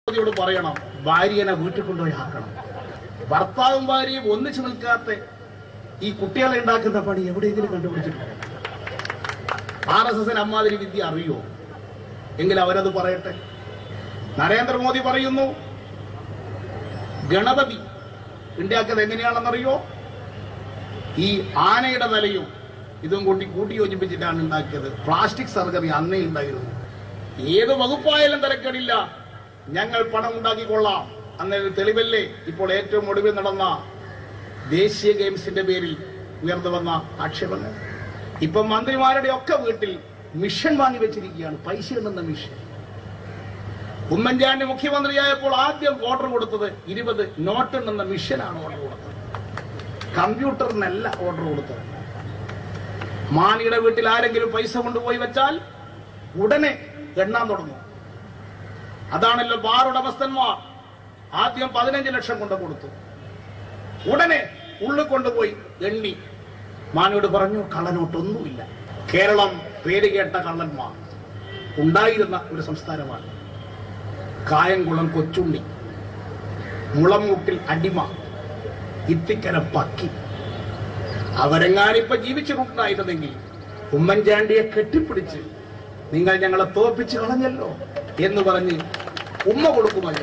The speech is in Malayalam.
മോദിയോട് പറയണം, ഭാര്യനെ വീട്ടിൽ കൊണ്ടുപോയി ആക്കണം. ഭർത്താവും ഭാര്യയും ഒന്നിച്ചു നിൽക്കാത്ത ഈ കുട്ടികളെ ഉണ്ടാക്കുന്ന പണി എവിടെയെങ്കിലും കണ്ടുപിടിച്ചിട്ടുണ്ട്? RSSന് അമ്മാതിരി വിദ്യ അറിയോ? എങ്കിൽ അവരത് പറയട്ടെ. നരേന്ദ്രമോദി പറയുന്നു, ഗണപതി ഉണ്ടാക്കിയത് എങ്ങനെയാണെന്നറിയോ? ഈ ആനയുടെ തലയും ഇതും കൂട്ടി യോജിപ്പിച്ചിട്ടാണ് ഉണ്ടാക്കിയത്. പ്ലാസ്റ്റിക് സർജറി അന്നേ ഉണ്ടായിരുന്നു. ഏത് വകുപ്പായാലും തിരക്കടില്ല, ഞങ്ങൾ പണം ഉണ്ടാക്കിക്കൊള്ളാം എന്നൊരു തെളിവല്ലേ ഇപ്പോൾ ഏറ്റവും ഒടുവിൽ നടന്ന ദേശീയ ഗെയിംസിന്റെ പേരിൽ ഉയർന്നു വന്ന ആക്ഷേപങ്ങൾ. ഇപ്പം മന്ത്രിമാരുടെ ഒക്കെ വീട്ടിൽ മിഷൻ വാങ്ങി വെച്ചിരിക്കുകയാണ്, പൈസ ഇടുന്ന മിഷൻ. ഉമ്മൻചാണ്ടി മുഖ്യമന്ത്രിയായപ്പോൾ ആദ്യം ഓർഡർ കൊടുത്തത് 20 നോട്ട് എന്ന മിഷനാണ് ഓർഡർ കൊടുത്തത്, കമ്പ്യൂട്ടറിനല്ല ഓർഡർ കൊടുത്തത്. മാണിയുടെ വീട്ടിൽ ആരെങ്കിലും പൈസ കൊണ്ടുപോയി വെച്ചാൽ ഉടനെ എണ്ണാൻ തുടങ്ങും. അതാണല്ലോ ബാർ ഉടമസ്ഥന്മാർ. ആദ്യം 15 ലക്ഷം കൊണ്ട് കൊടുത്തു, ഉടനെ ഉള്ളിൽ കൊണ്ടുപോയി എണ്ണി. മാണിയോട് പറഞ്ഞു, കള്ളനോട്ടൊന്നുമില്ല. കേരളം പേര് കേട്ട കള്ളന്മാർ ഉണ്ടായിരുന്ന ഒരു സംസ്ഥാനമാണ്. കായംകുളം കൊച്ചുണ്ണി, മുളമൂട്ടിൽ അടിമ, ഇത്തിക്കര പക്കി. അവരെങ്ങാനിപ്പോ ജീവിച്ചിട്ടുണ്ടായിരുന്നെങ്കിൽ ഉമ്മൻചാണ്ടിയെ കെട്ടിപ്പിടിച്ച് നിങ്ങൾ ഞങ്ങളെ തോൽപ്പിച്ച് കളഞ്ഞല്ലോ എന്ന് പറഞ്ഞ് ഉമ്മ കൊടുക്കുമല്ലോ.